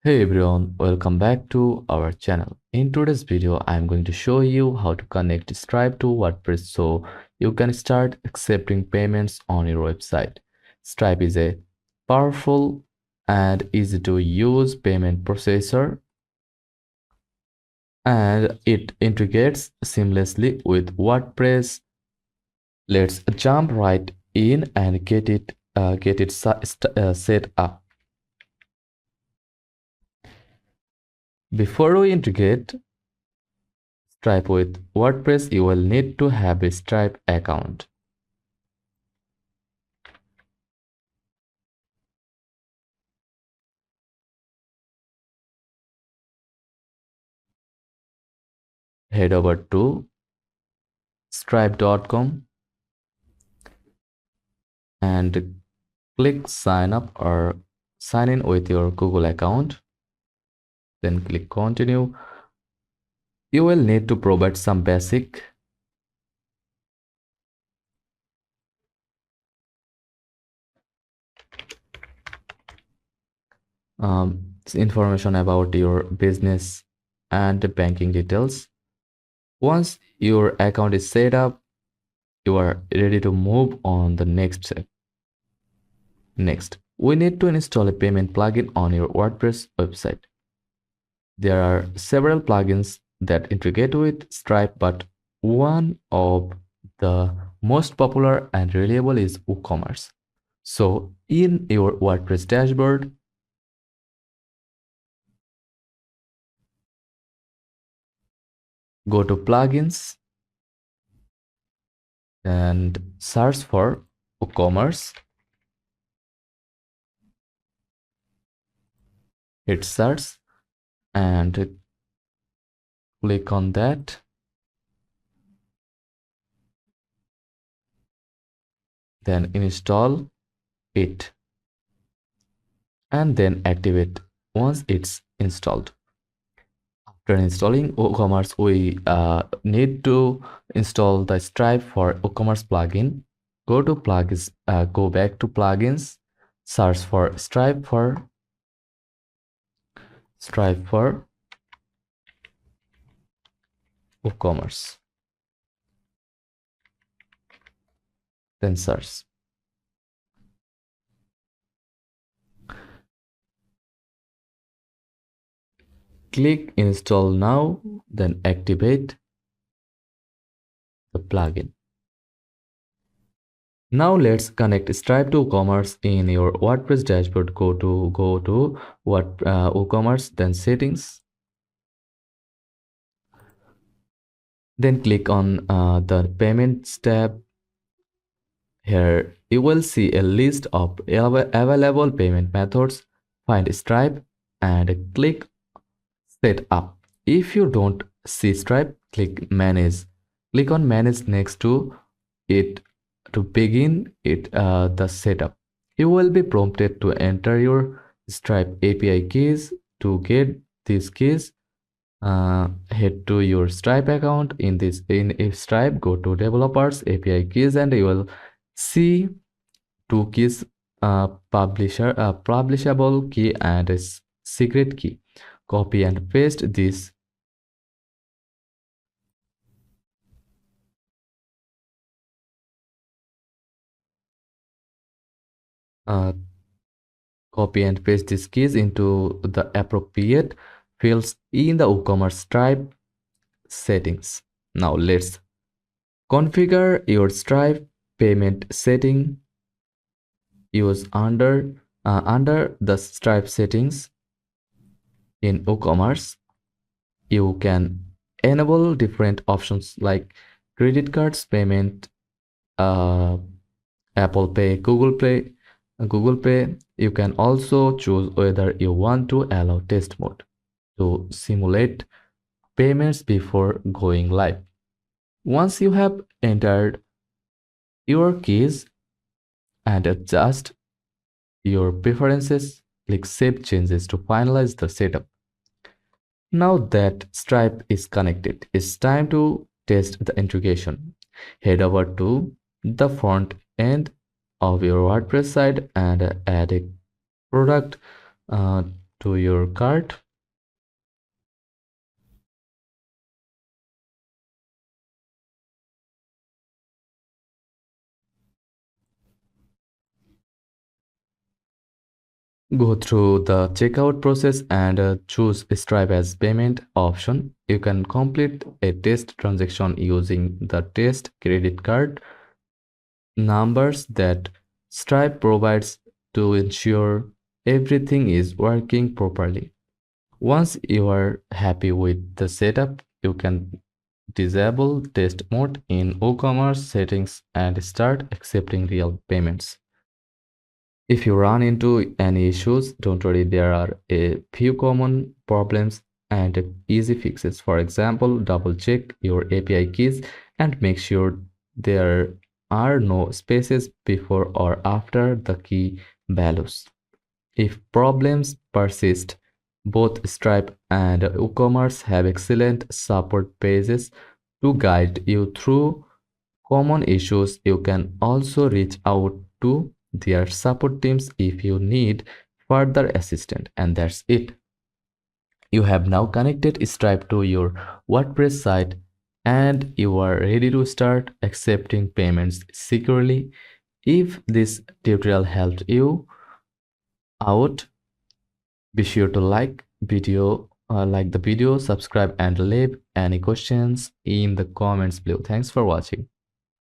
Hey everyone, welcome back to our channel. In today's video, I am going to show you how to connect Stripe to WordPress so you can start accepting payments on your website. Stripe is a powerful and easy to use payment processor, and it integrates seamlessly with WordPress. Let's jump right in and get it set up. Before we integrate Stripe with WordPress, you will need to have a Stripe account. Head over to stripe.com and click sign up or sign in with your Google account. Then click continue. You will need to provide some basic information about your business and banking details. Once your account is set up, you are ready to move on the next step. Next, we need to install a payment plugin on your WordPress website. There are several plugins that integrate with Stripe, but one of the most popular and reliable is WooCommerce. So in your WordPress dashboard, go to plugins and search for WooCommerce. Hit search and click on that. Then install it and then activate once it's installed. After installing WooCommerce, we need to install the Stripe for WooCommerce plugin. Go to plugins, go back to plugins, search for Stripe for WooCommerce. Then search. Click install now, then activate the plugin. Now let's connect Stripe to WooCommerce in your WordPress dashboard. Go to WooCommerce, then settings. Then click on the payments tab. Here you will see a list of available payment methods. Find Stripe and click set up. If you don't see Stripe, click manage. Click on manage next to it to begin the setup. You will be prompted to enter your Stripe API keys. To get these keys, head to your Stripe account. In Stripe, go to developers API keys and you will see two keys, publishable key and a secret key. Copy and paste this uh, copy and paste these keys into the appropriate fields in the WooCommerce Stripe settings. Now let's configure your Stripe payment setting. Use under the Stripe settings in WooCommerce. You can enable different options like credit cards payment, Apple Pay, Google Pay. You can also choose whether you want to allow test mode to simulate payments before going live. Once you have entered your keys and adjust your preferences, click Save Changes to finalize the setup. Now that Stripe is connected, it's time to test the integration. Head over to the front end of your WordPress site and add a product to your cart. Go through the checkout process and choose Stripe as payment option. You can complete a test transaction using the test credit card numbers that Stripe provides to ensure everything is working properly. Once you are happy with the setup, you can disable test mode in WooCommerce settings and start accepting real payments. If you run into any issues, don't worry, there are a few common problems and easy fixes. For example, double check your API keys and make sure there are no spaces before or after the key values. If problems persist, both Stripe and WooCommerce have excellent support pages to guide you through common issues. You can also reach out to their support teams if you need further assistance. And that's it. You have now connected Stripe to your WordPress site and you are ready to start accepting payments securely. If this tutorial helped you out, be sure to like the video, subscribe and leave any questions in the comments below. Thanks for watching.